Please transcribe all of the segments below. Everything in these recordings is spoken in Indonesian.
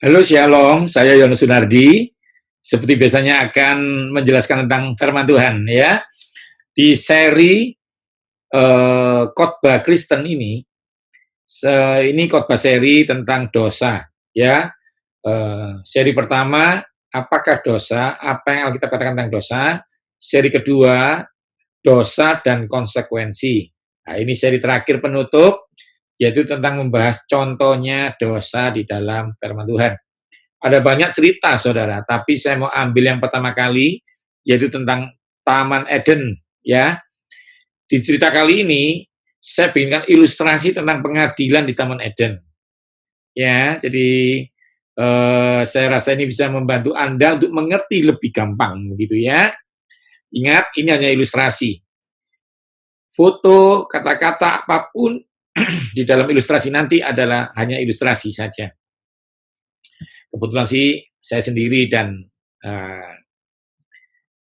Halo Shalom, saya Yono Sunardi. Seperti biasanya akan menjelaskan tentang firman Tuhan ya. Di seri khotbah Kristen ini khotbah seri tentang dosa ya. Seri pertama, apakah dosa? Apa yang Alkitab katakan tentang dosa? Seri kedua, dosa dan konsekuensi. Nah, ini seri terakhir penutup, yaitu tentang membahas contohnya dosa di dalam firman Tuhan. Ada banyak cerita, saudara, tapi saya mau ambil yang pertama kali, yaitu tentang Taman Eden, ya. Di cerita kali ini, saya bikinkan ilustrasi tentang pengadilan di Taman Eden. Ya, jadi saya rasa ini bisa membantu Anda untuk mengerti lebih gampang, begitu ya. Ingat, ini hanya ilustrasi. Foto, kata-kata, apapun di dalam ilustrasi nanti adalah hanya ilustrasi saja. Kebetulan sih saya sendiri dan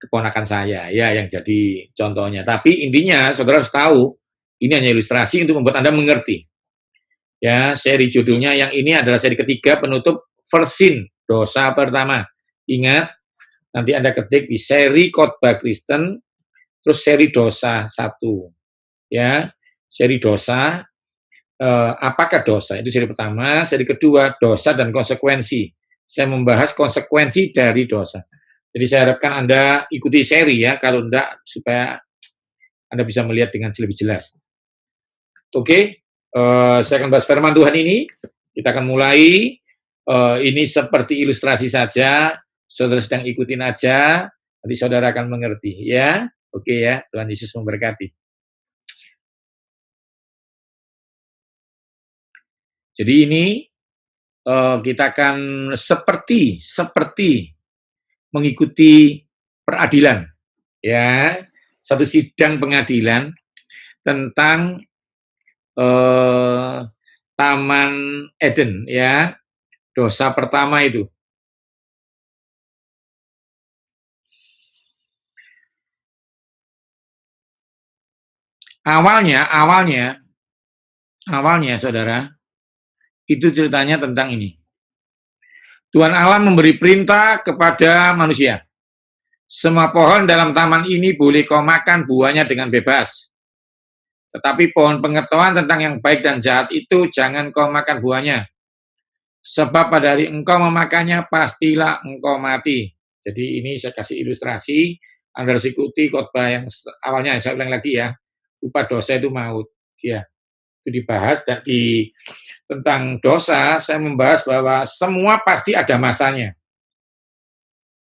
keponakan saya ya yang jadi contohnya. Tapi intinya saudara harus tahu ini hanya ilustrasi untuk membuat Anda mengerti. Ya, seri judulnya yang ini adalah seri ketiga penutup versin dosa pertama. Ingat, nanti Anda ketik di seri khotbah Kristen terus seri dosa 1. Ya, seri dosa apakah dosa? Itu seri pertama. Seri kedua, dosa dan konsekuensi. Saya membahas konsekuensi dari dosa. Jadi saya harapkan Anda ikuti seri ya, kalau enggak supaya Anda bisa melihat dengan lebih jelas. Oke, saya akan bahas firman Tuhan ini. Kita akan mulai. Ini seperti ilustrasi saja. Saudara sedang ikutin aja. Nanti saudara akan mengerti ya. Oke ya, Tuhan Yesus memberkati. Jadi ini kita akan seperti mengikuti peradilan, ya, satu sidang pengadilan tentang Taman Eden, ya, dosa pertama itu. Awalnya, saudara, itu ceritanya tentang ini. Tuhan Allah memberi perintah kepada manusia. Semua pohon dalam taman ini boleh kau makan buahnya dengan bebas. Tetapi pohon pengetahuan tentang yang baik dan jahat itu jangan kau makan buahnya. Sebab pada hari engkau memakannya, pastilah engkau mati. Jadi ini saya kasih ilustrasi, Anda harus ikuti khotbah yang awalnya, saya ulang lagi ya. Upah dosa itu maut. Ya, itu dibahas dan tentang dosa, saya membahas bahwa semua pasti ada masanya.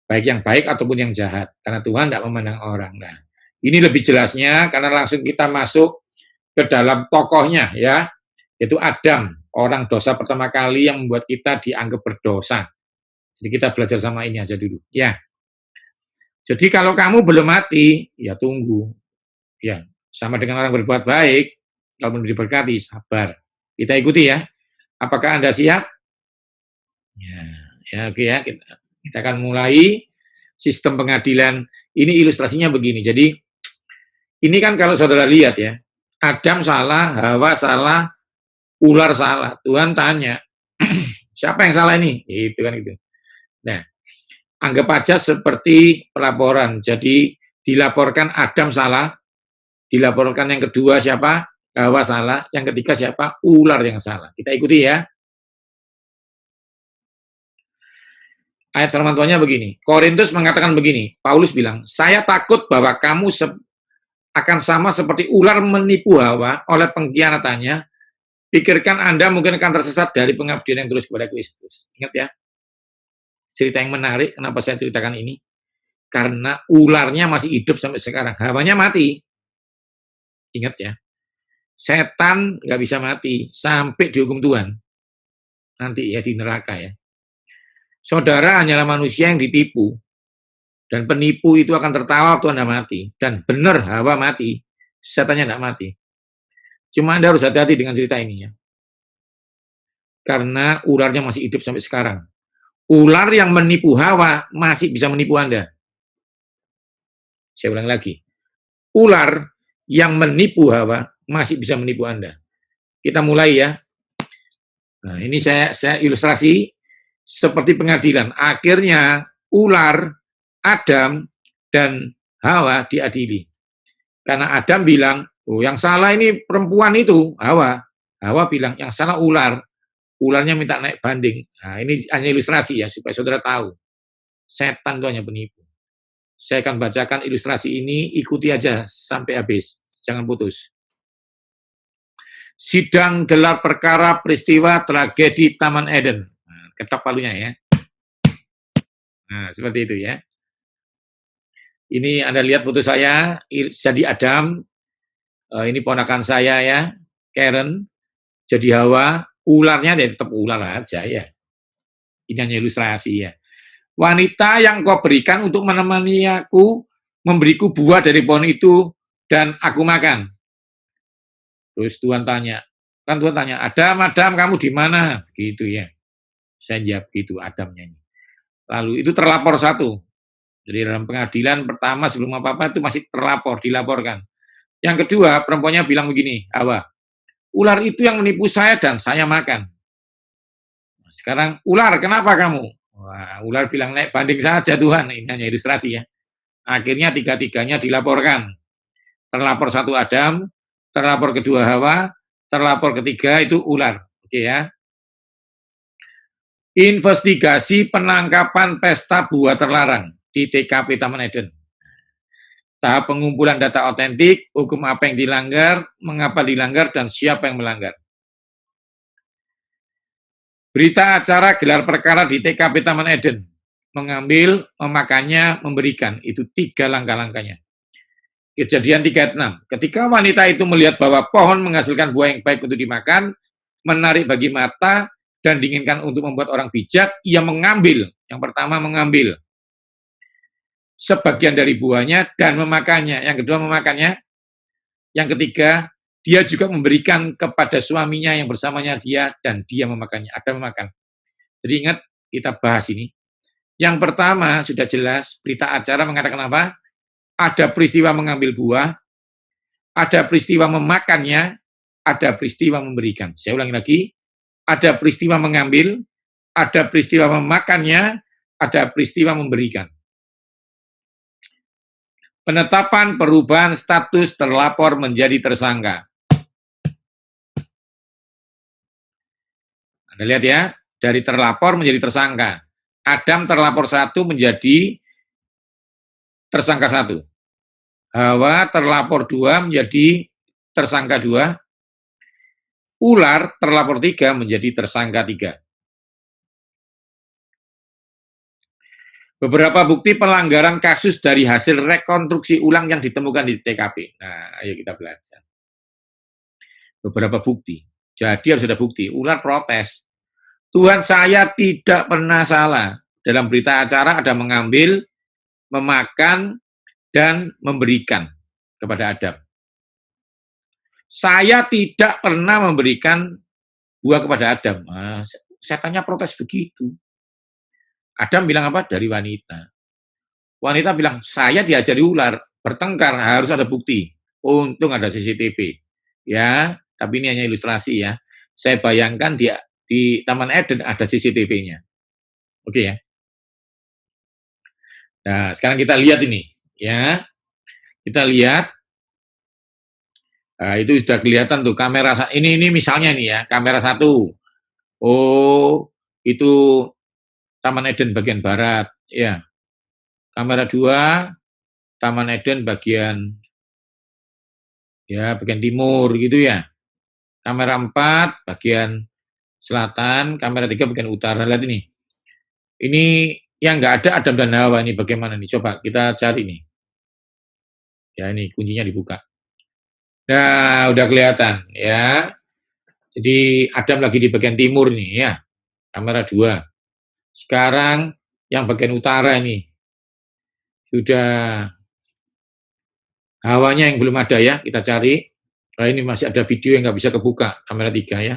Baik yang baik ataupun yang jahat. Karena Tuhan tidak memandang orang. Nah, ini lebih jelasnya karena langsung kita masuk ke dalam tokohnya ya, yaitu Adam, orang dosa pertama kali yang membuat kita dianggap berdosa. Jadi kita belajar sama ini aja dulu. Ya. Jadi kalau kamu belum mati, ya tunggu. Ya, sama dengan orang berbuat baik, kalau diberkati, sabar. Kita ikuti ya. Apakah Anda siap? Ya oke ya. Kita akan mulai sistem pengadilan. Ini ilustrasinya begini. Jadi ini kan kalau saudara lihat ya, Adam salah, Hawa salah, ular salah. Tuhan tanya, siapa yang salah ini? Itu kan itu. Nah, anggap aja seperti pelaporan. Jadi dilaporkan Adam salah, dilaporkan yang kedua siapa? Hawa salah, yang ketiga siapa? Ular yang salah. Kita ikuti ya. Ayat firman Tuhannya begini. Korintus mengatakan begini. Paulus bilang, saya takut bahwa kamu akan sama seperti ular menipu Hawa oleh pengkhianatannya. Pikirkan Anda mungkin akan tersesat dari pengabdian yang tulus kepada Kristus. Ingat ya. Cerita yang menarik, kenapa saya ceritakan ini? Karena ularnya masih hidup sampai sekarang. Hawanya mati. Ingat ya. Setan nggak bisa mati sampai dihukum Tuhan. Nanti ya di neraka ya. Saudara hanyalah manusia yang ditipu. Dan penipu itu akan tertawa waktu Anda mati. Dan benar Hawa mati. Setannya tidak mati. Cuma Anda harus hati-hati dengan cerita ini ya. Karena ularnya masih hidup sampai sekarang. Ular yang menipu Hawa masih bisa menipu Anda. Saya ulang lagi. Ular yang menipu Hawa masih bisa menipu Anda. Kita mulai ya. Nah, ini saya ilustrasi. seperti pengadilan. Akhirnya ular, Adam, dan Hawa diadili. Karena Adam bilang, oh yang salah ini perempuan itu, Hawa. Hawa bilang, yang salah ular. Ularnya minta naik banding. Nah, ini hanya ilustrasi ya, supaya saudara tahu. Setan itu hanya penipu. Saya akan bacakan ilustrasi ini, ikuti aja sampai habis. Jangan putus. Sidang gelar perkara peristiwa tragedi Taman Eden. Nah, ketok palunya ya. Nah, seperti itu ya. Ini Anda lihat foto saya, jadi Adam. Ini ponakan saya ya, Karen. Jadi Hawa, ularnya ya tetap ular aja ya. Ini hanya ilustrasi ya. Wanita yang kau berikan untuk menemani aku, memberiku buah dari pohon itu, dan aku makan. Terus Tuhan tanya, Adam, kamu di mana? Gitu ya. Saya jawab gitu, Adamnya ini. Lalu itu terlapor satu. Jadi dalam pengadilan pertama sebelum apa-apa itu masih dilaporkan. Yang kedua, perempuannya bilang begini, Hawa, ular itu yang menipu saya dan saya makan. Sekarang, ular, kenapa kamu? Wah, ular bilang, naik banding saja Tuhan. Ini hanya ilustrasi ya. Akhirnya tiga-tiganya dilaporkan. Terlapor satu Adam, terlapor kedua Hawa, terlapor ketiga itu ular. Oke ya. Investigasi penangkapan pesta buah terlarang di TKP Taman Eden. Tahap pengumpulan data otentik, hukum apa yang dilanggar, mengapa dilanggar, dan siapa yang melanggar. Berita acara gelar perkara di TKP Taman Eden. Mengambil, memakannya, memberikan. Itu 3 langkah-langkahnya. Kejadian 3:6. Ketika wanita itu melihat bahwa pohon menghasilkan buah yang baik untuk dimakan, menarik bagi mata, dan diinginkan untuk membuat orang bijak, ia mengambil. Yang pertama mengambil sebagian dari buahnya dan memakannya. Yang kedua memakannya. Yang ketiga, dia juga memberikan kepada suaminya yang bersamanya dia, dan dia memakannya. Ada memakan. Jadi ingat, kita bahas ini. Yang pertama, sudah jelas, berita acara mengatakan apa? Ada peristiwa mengambil buah, ada peristiwa memakannya, ada peristiwa memberikan. Saya ulangi lagi, ada peristiwa mengambil, ada peristiwa memakannya, ada peristiwa memberikan. Penetapan perubahan status terlapor menjadi tersangka. Anda lihat ya, dari terlapor menjadi tersangka. Adam terlapor 1 menjadi tersangka 1. Hawa terlapor 2 menjadi tersangka 2. Ular terlapor 3 menjadi tersangka 3. Beberapa bukti pelanggaran kasus dari hasil rekonstruksi ulang yang ditemukan di TKP. Nah, ayo kita belajar. Beberapa bukti. Jadi harus ada bukti. Ular protes. Tuhan, saya tidak pernah salah. Dalam berita acara ada mengambil, memakan, dan memberikan kepada Adam. Saya tidak pernah memberikan buah kepada Adam. Nah, setannya protes begitu. Adam bilang apa? Dari wanita. Wanita bilang, saya diajari ular, bertengkar, harus ada bukti. Untung ada CCTV. Ya, tapi ini hanya ilustrasi ya. Saya bayangkan di Taman Eden ada CCTV-nya. Oke ya. Nah, sekarang kita lihat ini. Ya, kita lihat. Nah, itu sudah kelihatan tuh kamera. Ini misalnya nih ya, kamera 1. Oh, itu Taman Eden bagian barat. Ya. Kamera 2, Taman Eden bagian timur gitu ya. Kamera 4 bagian selatan, kamera 3 bagian utara. Lihat ini. Ini yang nggak ada Adam dan Hawa ini bagaimana nih? Coba kita cari nih. Ya ini kuncinya dibuka. Nah, udah kelihatan ya. Jadi Adam lagi di bagian timur nih ya. Kamera 2. Sekarang yang bagian utara ini. Sudah Hawanya yang belum ada ya, kita cari. Nah, ini masih ada video yang nggak bisa kebuka, kamera 3 ya.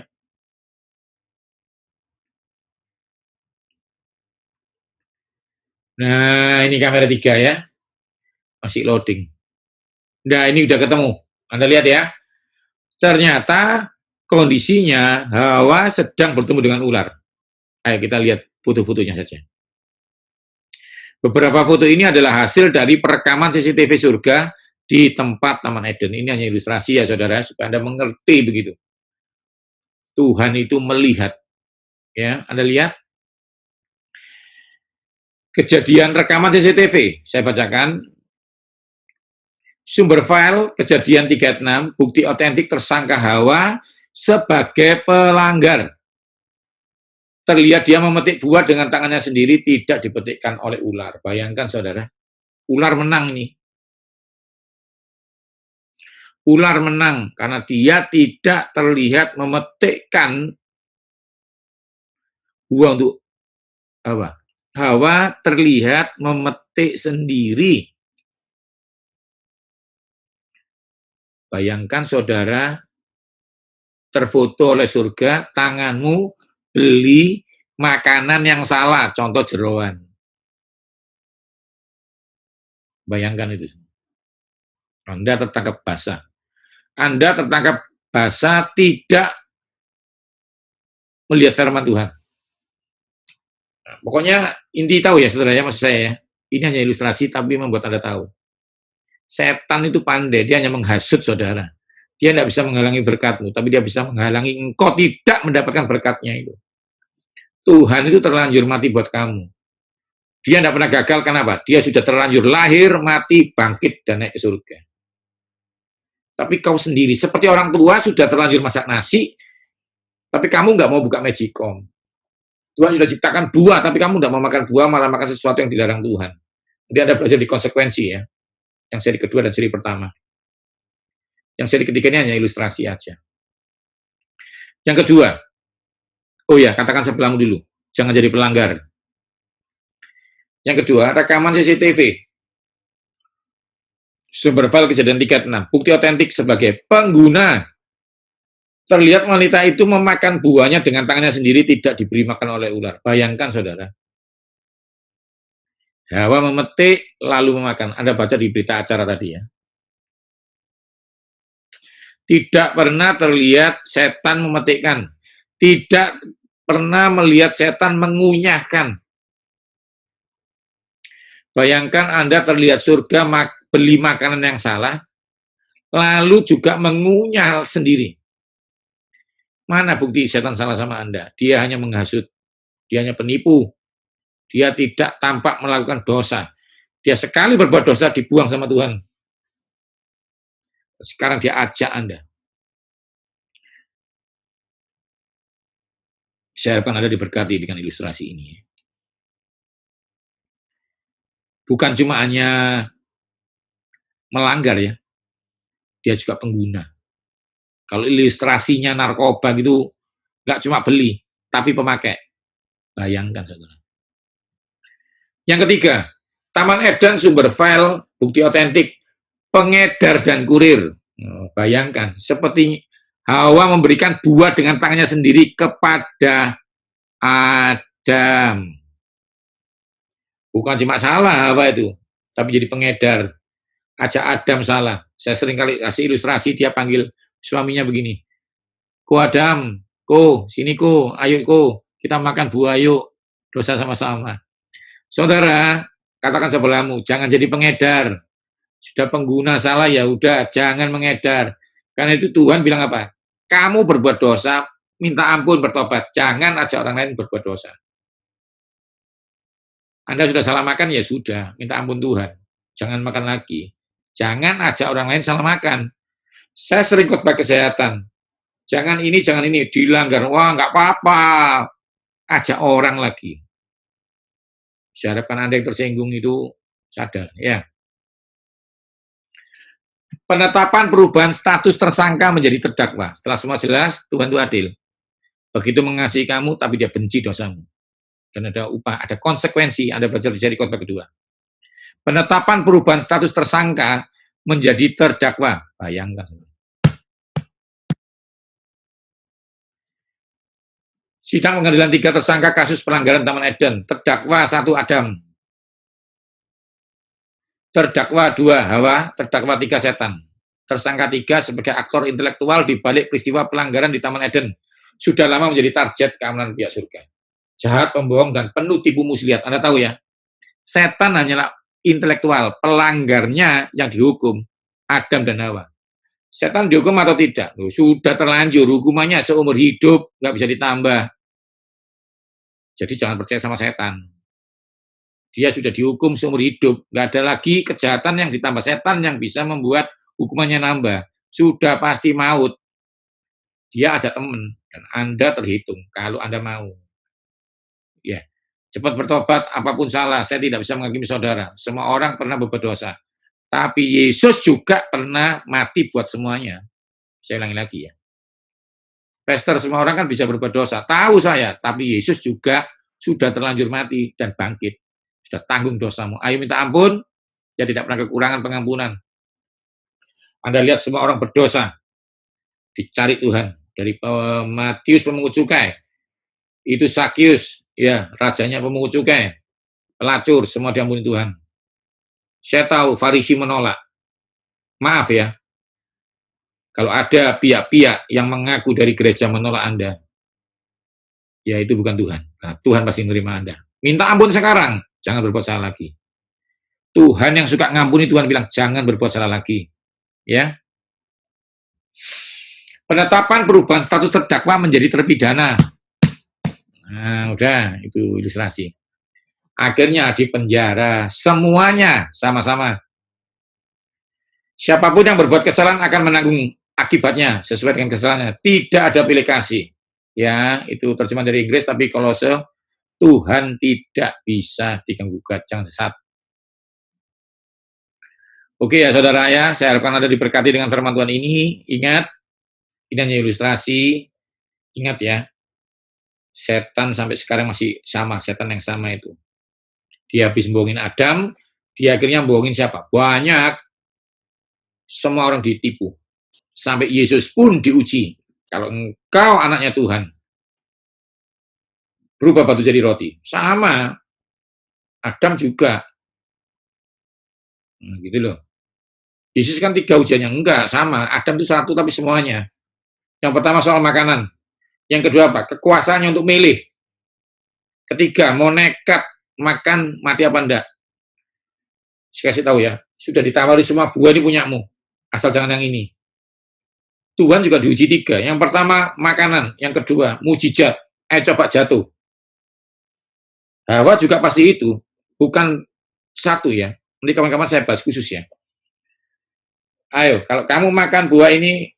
Nah, ini kamera 3 ya. Masih loading. Nah, ini udah ketemu. Anda lihat ya. Ternyata kondisinya Hawa sedang bertemu dengan ular. Ayo kita lihat foto-fotonya saja. Beberapa foto ini adalah hasil dari perekaman CCTV surga di tempat Taman Eden. Ini hanya ilustrasi ya saudara, supaya Anda mengerti begitu. Tuhan itu melihat. Ya, Anda lihat kejadian rekaman CCTV. Saya bacakan. Sumber file kejadian 36, bukti otentik tersangka Hawa sebagai pelanggar. Terlihat dia memetik buah dengan tangannya sendiri, tidak dipetikkan oleh ular. Bayangkan saudara, ular menang nih. Ular menang karena dia tidak terlihat memetikkan buah untuk Hawa. Hawa terlihat memetik sendiri. Bayangkan saudara, terfoto oleh surga, tanganmu beli makanan yang salah, contoh jeroan. Bayangkan itu. Anda tertangkap basah. Anda tertangkap basah tidak melihat firman Tuhan. Nah, pokoknya inti tahu ya saudara ya, maksud saya ya. Ini hanya ilustrasi tapi membuat Anda tahu. Setan itu pandai, dia hanya menghasut saudara. Dia tidak bisa menghalangi berkatmu, tapi dia bisa menghalangi engkau tidak mendapatkan berkatnya itu. Tuhan itu terlanjur mati buat kamu. Dia tidak pernah gagal, kenapa? Dia sudah terlanjur lahir, mati, bangkit, dan naik ke surga. Tapi kau sendiri, seperti orang tua sudah terlanjur masak nasi, tapi kamu nggak mau buka magicom. Tuhan sudah ciptakan buah, tapi kamu tidak mau makan buah, malah makan sesuatu yang dilarang Tuhan. Jadi Anda belajar di konsekuensi ya. Yang seri kedua dan seri pertama. Yang seri ketiga ini hanya ilustrasi aja. Yang kedua, oh ya, katakan sebelahmu dulu, jangan jadi pelanggar. Yang kedua, rekaman CCTV. Sumber file kejadian 36, bukti otentik sebagai pengguna. Terlihat wanita itu memakan buahnya dengan tangannya sendiri, tidak diberi makan oleh ular. Bayangkan saudara. Hawa memetik, lalu memakan. Anda baca di berita acara tadi ya. Tidak pernah terlihat setan memetikkan. Tidak pernah melihat setan mengunyahkan. Bayangkan Anda terlihat surga beli makanan yang salah, lalu juga mengunyah sendiri. Mana bukti setan salah sama Anda? Dia hanya menghasut, dia hanya penipu, dia tidak tampak melakukan dosa. Dia sekali berbuat dosa dibuang sama Tuhan. Sekarang dia ajak Anda. Saya harapkan Anda diberkati dengan ilustrasi ini. Bukan cuma hanya melanggar ya, dia juga pengguna. Kalau ilustrasinya narkoba gitu, nggak cuma beli, tapi pemakai. Bayangkan, saudara. Yang ketiga, Taman Eden sumber file, bukti otentik, pengedar dan kurir. Bayangkan, seperti Hawa memberikan buah dengan tangannya sendiri kepada Adam. Bukan cuma salah Hawa itu, tapi jadi pengedar. Ajak Adam salah. Saya sering kali kasih ilustrasi, dia panggil suaminya begini, "Ko Adam, ko, sini ko, ayo ko, kita makan buah yuk, dosa sama-sama." Saudara, katakan sebelahmu, jangan jadi pengedar. Sudah pengguna salah ya udah, jangan mengedar. Karena itu Tuhan bilang apa? Kamu berbuat dosa, minta ampun, bertobat. Jangan ajak orang lain berbuat dosa. Anda sudah salah makan, ya sudah, minta ampun Tuhan. Jangan makan lagi. Jangan ajak orang lain salah makan. Saya sering khotbah kesehatan. Jangan ini, dilanggar. Wah, nggak apa-apa. Ajak orang lagi. Saya harapkan Anda yang tersinggung itu sadar. Ya. Penetapan perubahan status tersangka menjadi terdakwa. Setelah semua jelas, Tuhan itu adil. Begitu mengasihi kamu, tapi dia benci dosamu. Dan ada upah, ada konsekuensi. Anda belajar di seri khotbah kedua. Penetapan perubahan status tersangka menjadi terdakwa. Bayangkan. Sidang pengadilan 3 tersangka kasus pelanggaran Taman Eden. Terdakwa 1 Adam. Terdakwa 2 Hawa. Terdakwa 3 setan. Tersangka 3 sebagai aktor intelektual di balik peristiwa pelanggaran di Taman Eden. Sudah lama menjadi target keamanan pihak surga. jahat, pembohong, dan penuh tipu muslihat. Anda tahu ya, setan hanyalah intelektual, pelanggarnya yang dihukum, Adam dan Hawa. Setan dihukum atau tidak? Loh, sudah terlanjur, hukumannya seumur hidup, nggak bisa ditambah. Jadi jangan percaya sama setan. Dia sudah dihukum seumur hidup, nggak ada lagi kejahatan yang ditambah setan yang bisa membuat hukumannya nambah. Sudah pasti maut. Dia ajak teman, dan Anda terhitung kalau Anda mau. Ya, cepat bertobat, apapun salah, saya tidak bisa menghakimi saudara. Semua orang pernah berbuat dosa. Tapi Yesus juga pernah mati buat semuanya. Saya ulangi lagi ya. Pastor, semua orang kan bisa berbuat dosa. Tahu saya, tapi Yesus juga sudah terlanjur mati dan bangkit. Sudah tanggung dosamu. Ayo minta ampun, dia tidak pernah kekurangan pengampunan. Anda lihat semua orang berdosa, dicari Tuhan. Dari Matius pemungut cukai, itu Sakius, ya, rajanya pemungut cukai, pelacur, semua diampuni Tuhan. Saya tahu Farisi menolak. Maaf ya, kalau ada pihak-pihak yang mengaku dari gereja menolak Anda, ya itu bukan Tuhan. Karena Tuhan pasti menerima Anda. Minta ampun sekarang, jangan berbuat salah lagi. Tuhan yang suka ngampuni, Tuhan bilang jangan berbuat salah lagi. Ya. Penetapan perubahan status terdakwa menjadi terpidana. Nah, udah, itu ilustrasi. Akhirnya di penjara, semuanya sama-sama. Siapapun yang berbuat kesalahan akan menanggung akibatnya sesuai dengan kesalahannya. Tidak ada pilih kasih. Ya, itu terjemahan dari Inggris, tapi kalau Tuhan tidak bisa diganggu-gugat, jangan sesat. Oke ya saudara ya, saya harapkan Anda diberkati dengan firman Tuhan ini. Ingat, ini hanya ilustrasi. Ingat ya, setan sampai sekarang masih sama, setan yang sama itu. Dia habis bohongin Adam, dia akhirnya bohongin siapa? Banyak. Semua orang ditipu. Sampai Yesus pun diuji. Kalau engkau anaknya Tuhan, berubah batu jadi roti. Sama. Adam juga. Nah, gitu loh. Yesus kan 3 ujiannya. Enggak, sama. Adam itu 1 tapi semuanya. Yang pertama soal makanan. Yang kedua apa? Kekuasaannya untuk milih. Ketiga, mau nekat makan mati apa enggak. Saya kasih tahu ya, sudah ditawari semua buah ini punyamu. Asal jangan yang ini. Tuhan juga diuji 3. Yang pertama makanan. Yang kedua mujizat. Coba jatuh. Hawa juga pasti itu. Bukan 1 ya. Nanti kawan-kawan saya bahas khusus ya. Ayo, kalau kamu makan buah ini,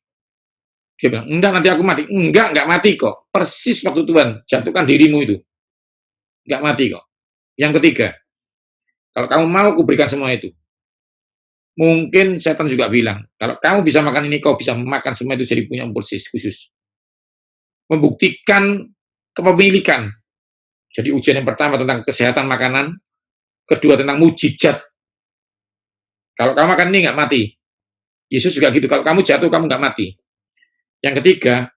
dia bilang, enggak nanti aku mati. Enggak mati kok. Persis waktu Tuhan jatuhkan dirimu itu. Enggak mati kok. Yang ketiga, kalau kamu mau kuberikan semua itu. Mungkin setan juga bilang, kalau kamu bisa makan ini, kau bisa makan semua itu jadi punya persis khusus. Membuktikan kepemilikan. Jadi ujian yang pertama tentang kesehatan makanan, kedua tentang mujizat. Kalau kamu makan ini nggak mati. Yesus juga gitu, kalau kamu jatuh kamu nggak mati. Yang ketiga,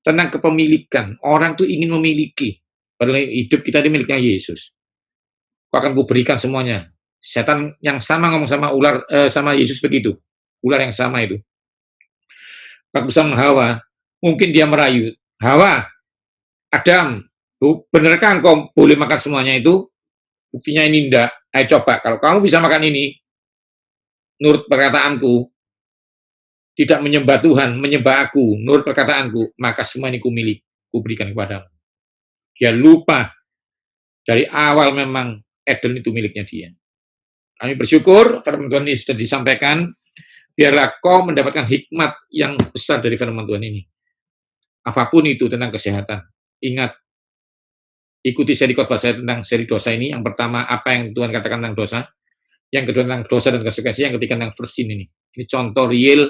tentang kepemilikan. Orang tuh ingin memiliki. Padahal hidup kita dimilikinya Yesus. Kau akan kuberikan semuanya. Setan yang sama ngomong sama ular, sama Yesus begitu. Ular yang sama itu. Waktu sama Hawa, mungkin dia merayu. Hawa, Adam, benarkah engkau boleh makan semuanya itu? Buktinya ini enggak. Ayo coba, kalau kamu bisa makan ini, menurut perkataanku, tidak menyembah Tuhan, menyembah aku, menurut perkataanku, maka semua ini kuberikan kepadamu. Dia lupa, dari awal memang Eden itu miliknya dia. Kami bersyukur firman Tuhan ini sudah disampaikan, biarlah kau mendapatkan hikmat yang besar dari firman Tuhan ini. Apapun itu tentang kesehatan, ingat, ikuti seri khotbah saya tentang seri dosa ini. Yang pertama, apa yang Tuhan katakan tentang dosa. Yang kedua, tentang dosa dan konsekuensi. Yang ketiga, tentang versin ini. Ini contoh real,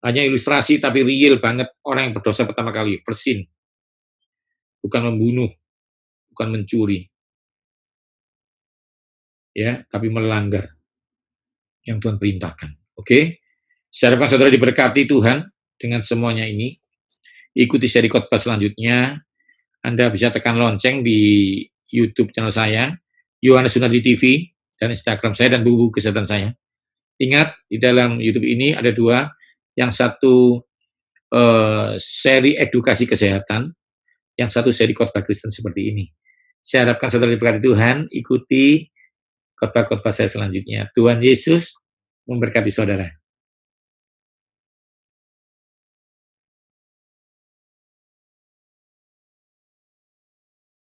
hanya ilustrasi, tapi real banget orang yang berdosa pertama kali. Versin. Bukan membunuh, bukan mencuri. Ya, tapi melanggar yang Tuhan perintahkan. Oke? Saya harapkan saudara diberkati Tuhan dengan semuanya ini. Ikuti seri khotbah selanjutnya. Anda bisa tekan lonceng di YouTube channel saya, Yohanes Sunardi TV, dan Instagram saya dan buku kesehatan saya. Ingat, di dalam YouTube ini ada 2. Yang satu seri edukasi kesehatan, yang satu seri khotbah Kristen seperti ini. Saya harapkan saudara diberkati Tuhan, ikuti khotbah-khotbah saya selanjutnya. Tuhan Yesus memberkati saudara.